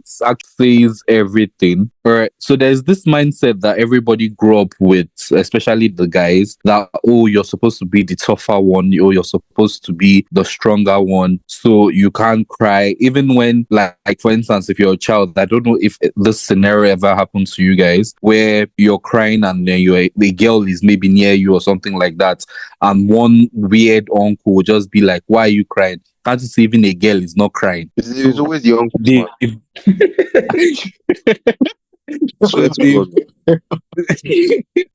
S1: says everything. All right. So there's this mindset that everybody grew up with, especially the guys, that you're supposed to be the tougher one, you're supposed to be the stronger one. So you can't cry. Even when like for instance, if you're a child, I don't know if this scenario ever happened to you guys, where you're crying and then the girl is maybe near you or something like that, and one weird uncle will just be like, "Why are you crying?" Can't you see even a girl is not crying?
S2: It's always the uncle.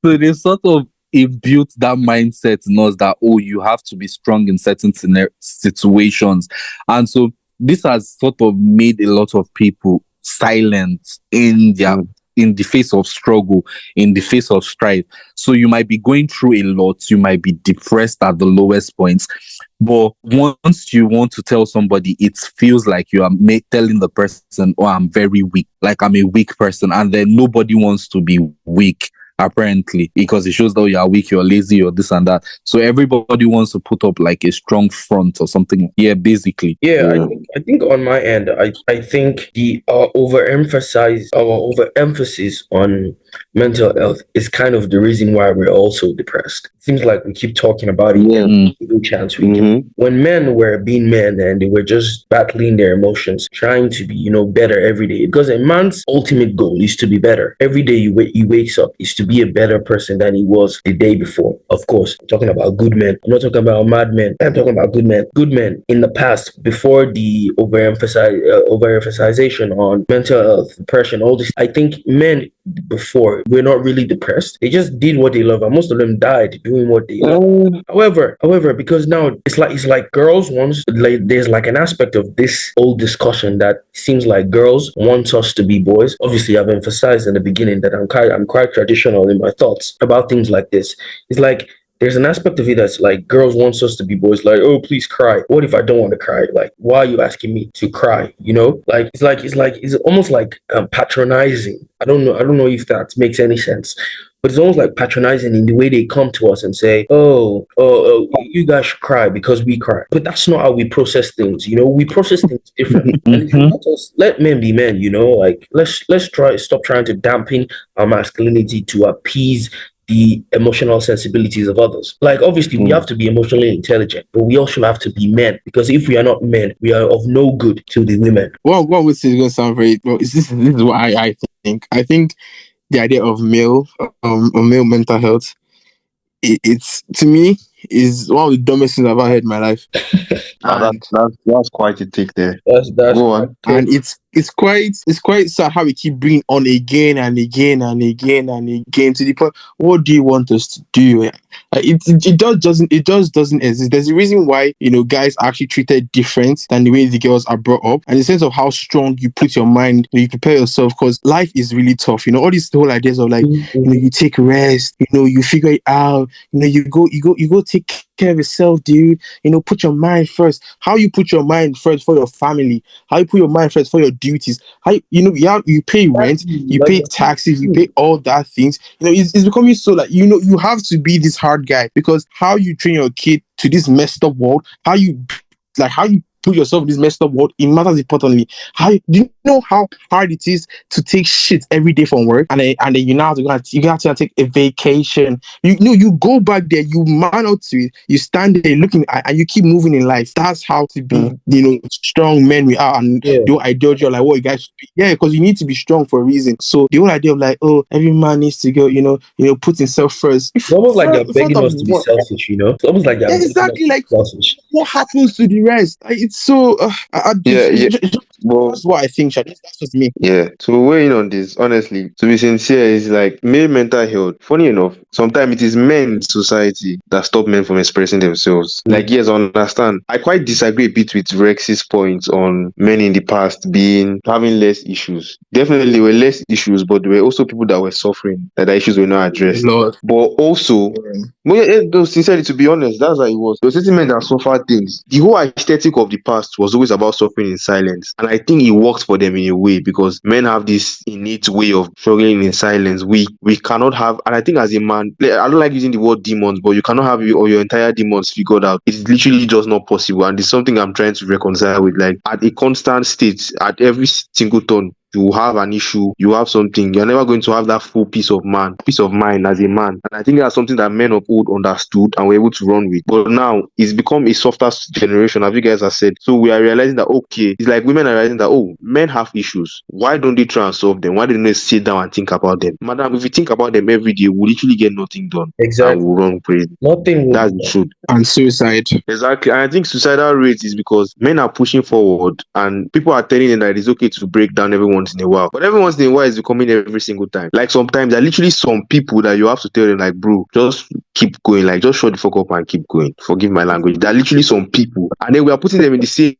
S1: So they sort of imbued that mindset in us that you have to be strong in certain situations, and so this has sort of made a lot of people silent in their in the face of struggle, in the face of strife. So you might be going through a lot, you might be depressed at the lowest points, but once you want to tell somebody, it feels like you are telling the person, I'm very weak, like I'm a weak person, and then nobody wants to be weak, apparently, because it shows that you are weak, you're lazy, or this and that. So everybody wants to put up like a strong front or something. Yeah, basically.
S4: Yeah, I think on my end, I think the overemphasis on mental health is kind of the reason why we're also depressed. It seems like we keep talking about it every chance we get. When men were being men and they were just battling their emotions, trying to be, better every day. Because a man's ultimate goal is to be better. Every day he wakes up is to be a better person than he was the day before. Of course, I'm talking about good men. I'm not talking about mad men. I'm talking about good men. Good men in the past, before the overemphasization on mental health, depression, all this. I think men before were not really depressed. They just did what they love, and most of them died doing what they love. However, because now it's like girls want, like there's like an aspect of this old discussion that seems like girls want us to be boys. Obviously, I've emphasized in the beginning that I'm quite traditional in my thoughts about things like this. It's like there's an aspect of it that's like girls wants us to be boys, like, oh, please cry. What if I don't want to cry? Like, why are you asking me to cry? Like it's almost like patronizing. I don't know if that makes any sense. But it's almost like patronizing in the way they come to us and say, oh, you guys should cry because we cry. But that's not how we process things. We process things differently. And let men be men. Like let's stop trying to dampen our masculinity to appease the emotional sensibilities of others. Like, obviously, we have to be emotionally intelligent, but we also have to be men, because if we are not men, we are of no good to the women.
S3: What we say is going to sound very well. This is what I think. I think the idea of male mental health, it's to me is one of the dumbest things I've ever heard in my life.
S2: That's quite a take there.
S4: That's
S2: Go on.
S3: And it's quite sad how we keep bringing on again and again and again and again to the point. What do you want us to do? It just doesn't exist. There's a reason why guys are actually treated different than the way the girls are brought up, and the sense of how strong you put your mind, you prepare yourself, because life is really tough. All these whole ideas of like you take rest, you figure it out, you go take care of yourself, dude. Put your mind first. How you put your mind first for your family? How you put your mind first for your duties? How you pay rent, you pay taxes, you pay all that things. It's becoming so like you have to be this hard guy, because how you train your kid to this messed up world, how you put yourself in this messed up world, it matters importantly. Do you know how hard it is to take shit every day from work, and then you now have to take a vacation. You go back there, you man up to it, you stand there looking at, and you keep moving in life. That's how to be strong men we are. And the whole ideology of like what you guys should be. Yeah, because you need to be strong for a reason. So the whole idea of like, every man needs to go, put himself first.
S4: It's almost like they're begging us to be selfish, It's almost like they're
S3: exactly like
S4: selfish.
S3: What happens to the rest? It's so
S2: But
S3: That's what I think, Sha. That's just me.
S2: yeah, to weigh in on this, honestly, to be sincere, is like male mental health. Funny enough, sometimes it is men in society that stop men from expressing themselves. Like, yes, I understand. I quite disagree a bit with Rex's point on men in the past being having less issues. Definitely, there were less issues, but there were also people that were suffering that the issues were not addressed.
S3: Lord.
S2: But also, well, though, sincerely, to be honest, that's how it was. There were certain men that suffered things. The whole aesthetic of the past was always about suffering in silence. And I think it worked for them in a way because men have this innate way of struggling in silence. We cannot have, and I think as a man, I don't like using the word demons, but you cannot have your entire demons figured out. It's literally just not possible. And it's something I'm trying to reconcile with. Like at a constant state, at every single turn, you have an issue, you have something, you're never going to have that full peace of mind as a man. And I think that's something that men of old understood and were able to run with. But now it's become a softer generation, as you guys have said. So we are realizing that, okay, it's like women are realizing that, oh, men have issues. Why don't they try and solve them? Why don't they sit down and think about them? Madam, if you think about them every day, we'll literally get nothing done.
S4: Exactly.
S2: And we'll run crazy.
S4: Nothing will
S2: That's
S4: be
S2: the
S4: done.
S2: truth.
S3: And suicide.
S2: Exactly. And I think suicidal rate is because men are pushing forward and people are telling them that it's okay to break down every once in a while. But every once in a while is becoming every single time. Like sometimes there are literally some people that you have to tell them like, bro, just keep going. Like just shut the fuck up and keep going. Forgive my language. There are literally some people. And then we are putting them in the same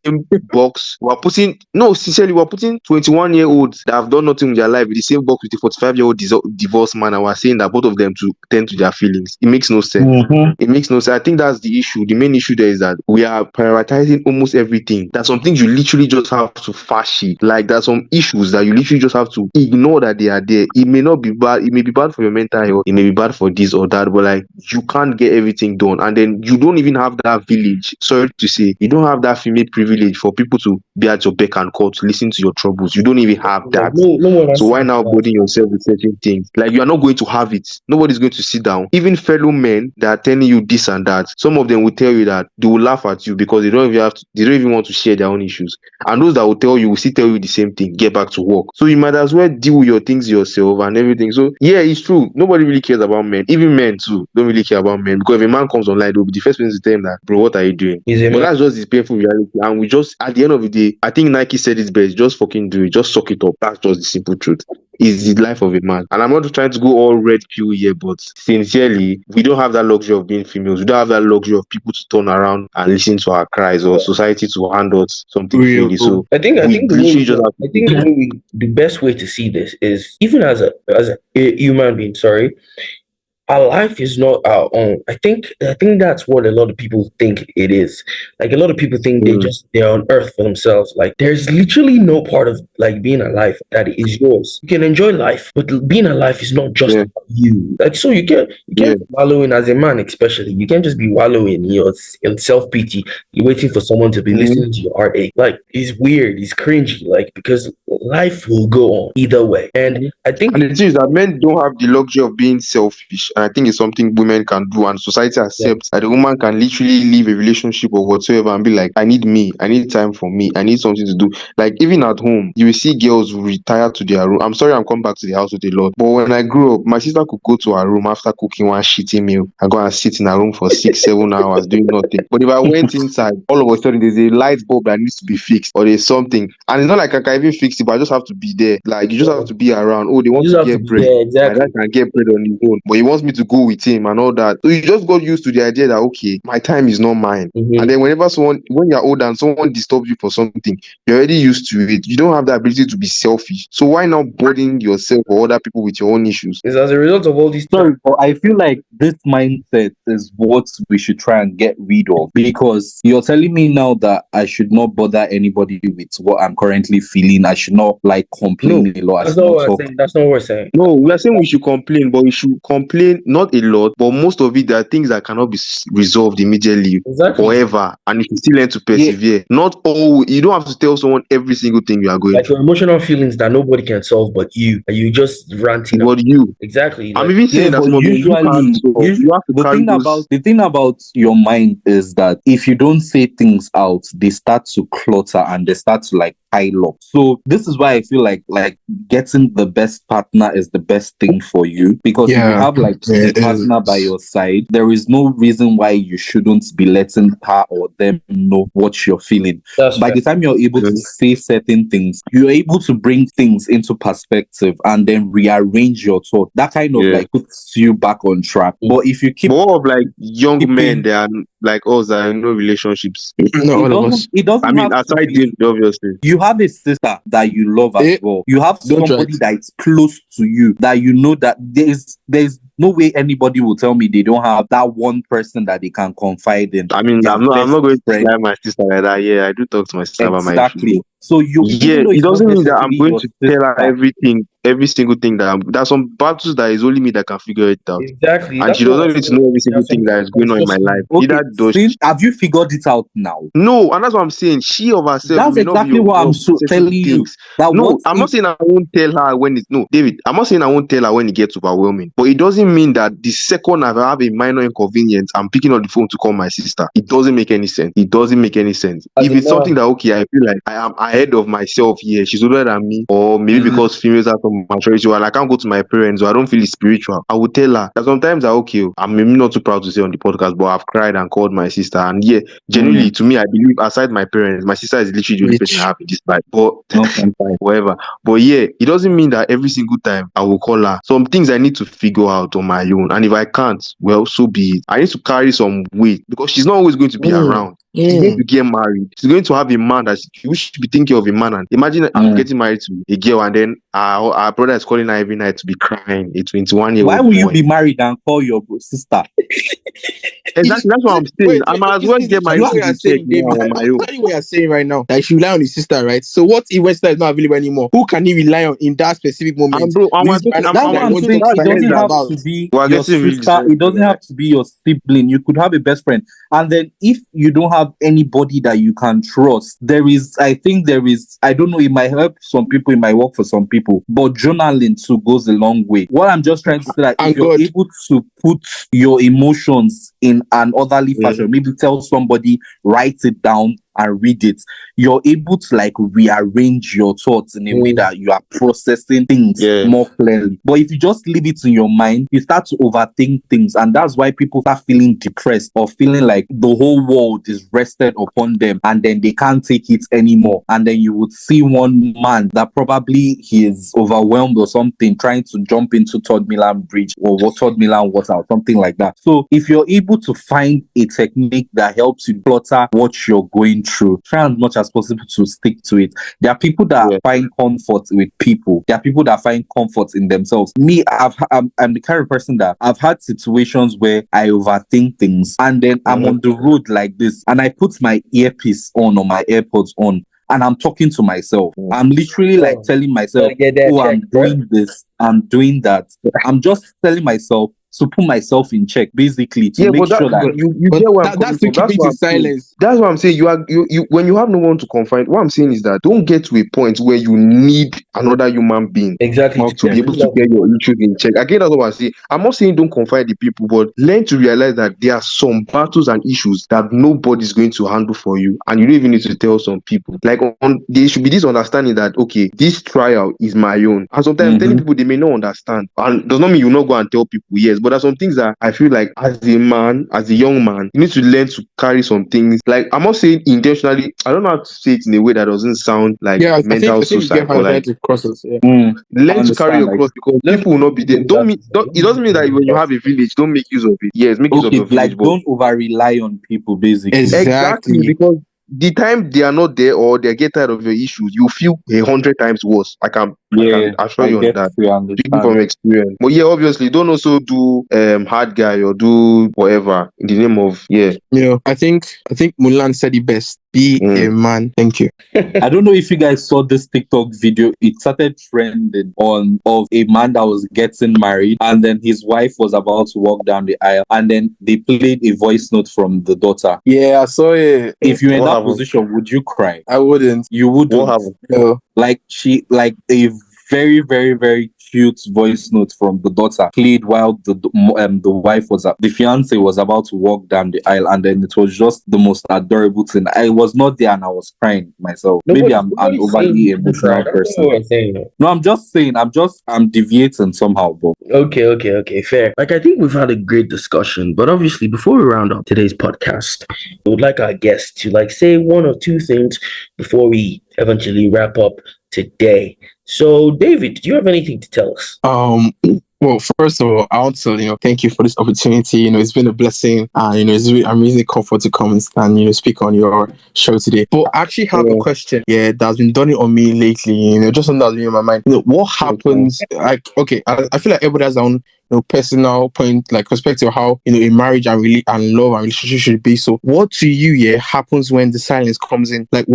S2: box. Sincerely, we're putting 21-year-olds that have done nothing with their life in the same box with a 45-year-old divorced man, and we're saying that both of them to tend to their feelings. It makes no sense. It makes no sense. I think that's the issue. The main issue there is that we are prioritizing almost everything. There's some things you literally just have to fash it. Like there's some issues that you literally just have to ignore that they are there. It may not be bad. It may be bad for your mental health. It may be bad for this or that. But like you can't get everything done. And then you don't even have that village. Sorry to say, you don't have that female privilege for people to be at your beck and call to listen to your troubles. You don't even have that.
S4: No one
S2: So
S4: has
S2: why
S4: to
S2: now
S4: do that.
S2: burden yourself with certain things? Like you are not going to have it. Nobody's going to sit down. Even fellow men that are telling you this and that, some of them will tell you that they will laugh at you because they don't even want to share their own issues. And those that will tell you will still tell you the same thing, get back to work. So you might as well deal with your things yourself and everything. So yeah, it's true. Nobody really cares about men. Even men too don't really care about men. Because if a man comes online, they'll be the first person to tell him that, bro, what are you doing?
S4: He's a
S2: But
S4: man.
S2: that's just the painful reality. And we just, at the end of the day, I think Nike said it best, just fucking do it. Just suck it up. That's just the simple truth. Is the life of a man. And I'm not trying to go all red pill here, but sincerely, we don't have that luxury of being females. We don't have that luxury of people to turn around and listen to our cries or society to hand us something
S3: Real.
S2: freely. So
S4: I think
S2: we literally just have to
S4: the best way to see this is even as a human being, our life is not our own. I think that's what a lot of people think it is. Like a lot of people think they're on earth for themselves. Like there's literally no part of like being alive that is yours. You can enjoy life, but being alive is not just about you. Like so you can't be wallowing as a man, especially. You can't just be wallowing in self-pity. You're waiting for someone to be listening to your heartache. Like it's weird, it's cringy, like because life will go on either way. And I think
S2: and the thing is that men don't have the luxury of being selfish. And I think it's something women can do, and society accepts that a woman can literally leave a relationship or whatsoever and be like, I need me, I need time for me, I need something to do. Like even at home, you will see girls who retire to their room. I'm sorry I'm coming back to the house with a lot, but when I grew up, my sister could go to her room after cooking one shitty meal and go and sit in her room for 6-7 hours doing nothing. But if I went inside, all of a sudden there's a light bulb that needs to be fixed or there's something, and it's not like I can even fix it, but I just have to be there. Like you just have to be around. Oh, they want to get bread.
S4: exactly.
S2: My dad can get bread on his own, but he wants me to go with him and all that. So you just got used to the idea that okay, my time is not mine. And then when you're older and someone disturbs you for something, you're already used to it. You don't have the ability to be selfish. So why not burden yourself or other people with your own issues?
S4: It's as a result of all these.
S1: Sorry, but I feel like this mindset is what we should try and get rid of, because you're telling me now that I should not bother anybody with what I'm currently feeling. I should not like complain a lot.
S4: That's not what we're saying. That's not what we're saying.
S2: No, we are saying we should complain, but we should complain not a lot, but most of it, there are things that cannot be resolved immediately, forever, and you should still learn to persevere. Not all. You don't have to tell someone every single thing you are going
S4: like
S2: through.
S4: your emotional feelings that nobody can solve but you, and you just ranting.
S2: But you
S4: exactly.
S2: I'm even saying that you have to carry
S1: the thing about your mind is that if you don't say things out, they start to clutter and they start to like pile up. So this is why I feel like getting the best partner is the best thing for you, because if you have like a partner by your side, there is no reason why you shouldn't be letting her or them know what you're feeling. By the time you're able to say certain things, you're able to bring things into perspective and then rearrange your thought. That kind of like puts you back on track. But if you keep
S2: more of like young men, they are like us that are in no relationships.
S3: Not all of us.
S1: It doesn't
S2: I mean,
S1: have to
S2: aside
S1: be.
S2: David, obviously.
S1: You have a sister that you love as well. You have
S3: Don't try
S1: somebody
S3: it.
S1: that is close to you, that you know that there's no way anybody will tell me they don't have that one person that they can confide in.
S2: I mean,
S1: Their
S2: I'm not going to
S1: friend.
S2: lie my sister like that. Yeah, I do talk to my sister about my issues.
S1: Exactly. So you, even
S2: Yeah,
S1: though
S2: it
S1: it's not
S2: doesn't mean that I'm
S1: necessarily
S2: going
S1: your
S2: to tell her
S1: sister,
S2: everything, every single thing there's some battles that is only me that can figure it out.
S4: Exactly.
S2: And
S4: That's
S2: she
S4: what
S2: doesn't
S4: I'm
S2: need to
S4: saying.
S2: know every single
S4: There's
S2: thing that is going on in my life.
S1: okay,
S2: Neither does she.
S1: have you figured it out now?
S2: No, and that's what I'm saying. She of herself
S1: That's
S2: may not be
S1: exactly what
S2: aware
S1: I'm
S2: of certain
S1: telling you.
S2: things.
S1: That
S2: No,
S1: what
S2: I'm not
S1: if
S2: saying I won't tell her when it's no, David. I'm not saying I won't tell her when it gets overwhelming. But it doesn't mean that the second I have a minor inconvenience, I'm picking up the phone to call my sister. It doesn't make any sense. It doesn't make any sense.
S4: As
S2: If
S4: a
S2: it's something
S4: man.
S2: that okay, I feel like I am ahead of myself here. She's older than me, or maybe because females have some maturity, or I can't go to my parents, or I don't feel it's spiritual. I will tell her that sometimes I'm maybe not too proud to say on the podcast, but I've cried and called my sister. And yeah, genuinely to me, I believe aside my parents, my sister is literally the only person I have in this life. But whatever. But yeah, it doesn't mean that every single time I will call her. Some things I need to figure out on my own. And if I can't, well, so be it. I need to carry some weight because she's not always going to be around. She's going to get married. She's going to have a man that she should be thinking of a man. And imagine I'm getting married to a girl, and then our brother is calling her every night to be crying. A 21-year-old
S1: why will
S2: boy.
S1: you be married and call your sister?
S2: Exactly, that's what I'm saying. I might as well get my
S3: You
S2: issues in check now on my own.
S3: what you are saying right now, that he should rely on his sister, right? So what if Wester is not available anymore? Who can he rely on in that specific moment?
S2: And bro,
S1: That's what I'm saying. It doesn't have to be your sister. It doesn't have to be your sibling. You could have a best friend. And then if you don't have anybody that you can trust, I don't know, it might help some people, it might work for some people, but journaling too goes a long way. What I'm just trying to say that if you're able to put your emotions in an orderly fashion, maybe tell somebody, write it down and read it, you're able to like rearrange your thoughts in a way that you are processing things more clearly. But if you just leave it in your mind, you start to overthink things, and that's why people start feeling depressed or feeling like the whole world is rested upon them and then they can't take it anymore. And then you would see one man that probably he is overwhelmed or something, trying to jump into Third Milan Bridge or Third Milan Water or something like that. So if you're able to find a technique that helps you clutter what you're going through, try as much as possible to stick to it. There are people that find comfort with people. There are people that find comfort in themselves. Me, I'm the kind of person that I've had situations where I overthink things, and then I'm on the road like this, and I put my earpiece on or my AirPods on, and I'm talking to myself. I'm literally like telling myself, I'm doing this, I'm doing that. I'm just telling myself to put myself in check, basically, to make sure that
S2: you get what I'm
S3: that's to keep it in silence.
S2: That's what I'm saying. You when you have no one to confide, what I'm saying is that don't get to a point where you need another human being
S4: to
S2: be able to get your issues in check. Again, that's what I say. I'm not saying don't confide in people, but learn to realize that there are some battles and issues that nobody's going to handle for you, and you don't even need to tell some people. Like there should be this understanding that okay, this trial is my own, and sometimes telling people they may not understand, and does not mean you not go and tell people. Yes, but there's some things that I feel like as a man, as a young man, you need to learn to carry some things. Like I'm not saying intentionally, I don't know how to say it in a way that doesn't sound like mental suicide, but like learn to carry your cross, because people will not be there. It doesn't mean that when you have a village, don't make use of it. Yes, make use of your village, but
S1: don't over rely on people, basically.
S2: Exactly, because the time they are not there or they get tired of your issues, you feel 100 times worse. I can assure you on that. Speaking from experience. But yeah, obviously, don't also do hard guy or do whatever in the name of
S3: I think Mulan said it best. Be a man. Thank you.
S1: I don't know if you guys saw this TikTok video. It started trending of a man that was getting married, and then his wife was about to walk down the aisle, and then they played a voice note from the daughter.
S3: Yeah, I saw it.
S1: If you're in that position, would you cry?
S3: I wouldn't.
S1: You wouldn't.
S3: No.
S1: Like a very, very, very cute voice note from the daughter played while the wife the fiance was about to walk down the aisle, and then it was just the most adorable thing. I was not there and I was crying myself. Maybe I'm an
S4: Nobody's saying
S1: overly
S4: you shouldn't cry.
S1: emotional
S4: That's not
S1: person.
S4: what I'm saying.
S1: No, I'm just saying, I'm deviating somehow, but
S4: Okay, fair. Like, I think we've had a great discussion, but obviously, before we round up today's podcast, we would like our guests to say one or two things before we eventually wrap up today. So, David, do you have anything to tell us?
S3: Well, first of all, I want to, thank you for this opportunity. It's been a blessing. It's really amazing comfort to come and speak on your show today. But I actually have a question, that's been dawning on me lately, just something that's been in my mind. What happens, I feel like everybody has their own, personal point, like perspective of how, a marriage and love and relationship should be. So what to you, happens when the silence comes in? Like,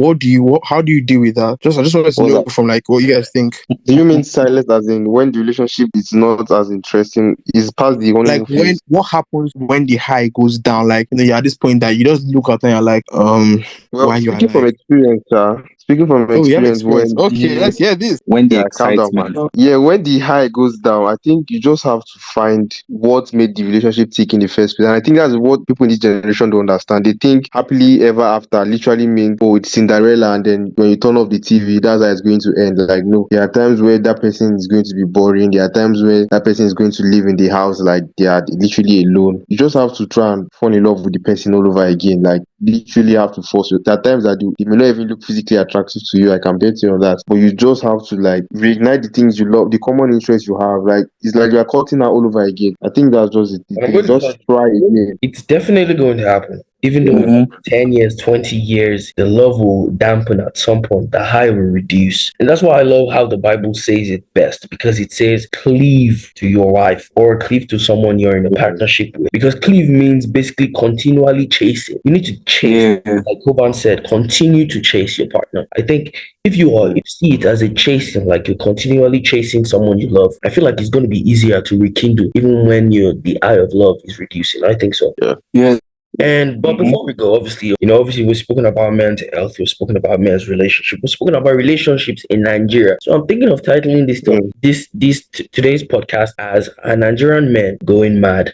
S3: how do you deal with that? I just wanted to know from what you guys think.
S2: Do you mean silence as in when the relationship is not as interesting, is past the honeymoon phase?
S3: What happens when the high goes down? Like, you're at this point that you just look at and you're like,
S2: well,
S3: why you
S2: speaking
S3: are
S2: from
S3: like,
S2: experience, speaking from experience, when
S3: let's hear this.
S1: when the
S2: calm down, man.
S1: excitement,
S2: When the high goes down, I think you just have to find what made the relationship tick in the first place. And I think that's what people in this generation don't understand. They think happily ever after literally means, oh, it's Cinderella, and then when you turn off the TV, that's how it's going to end. Like, no, there are times where that person is going to be boring. There are times where that person is going to live in the house like they are literally alone. You just have to try and fall in love with the person all over again. Like, literally have to force it. There are times that they may not even look physically attractive to you. I can bet you on that. But you just have to reignite the things you love, the common interests you have. Like, it's like you are cutting out all over again. I think that's just it. Just try again.
S4: It's definitely going to happen. Even though 10 years, 20 years, the love will dampen at some point, the high will reduce. And that's why I love how the Bible says it best, because it says cleave to your wife or cleave to someone you're in a partnership with. Because cleave means basically continually chasing. You need to chase, like Covan said, continue to chase your partner. I think if you see it as a chasing, like you're continually chasing someone you love, I feel like it's going to be easier to rekindle even when the eye of love is reducing. I think so.
S1: Yeah.
S4: But before we go, obviously we've spoken about mental health, we've spoken about men's relationship, we've spoken about relationships in Nigeria. So I'm thinking of titling today's podcast as "A Nigerian Men Going Mad."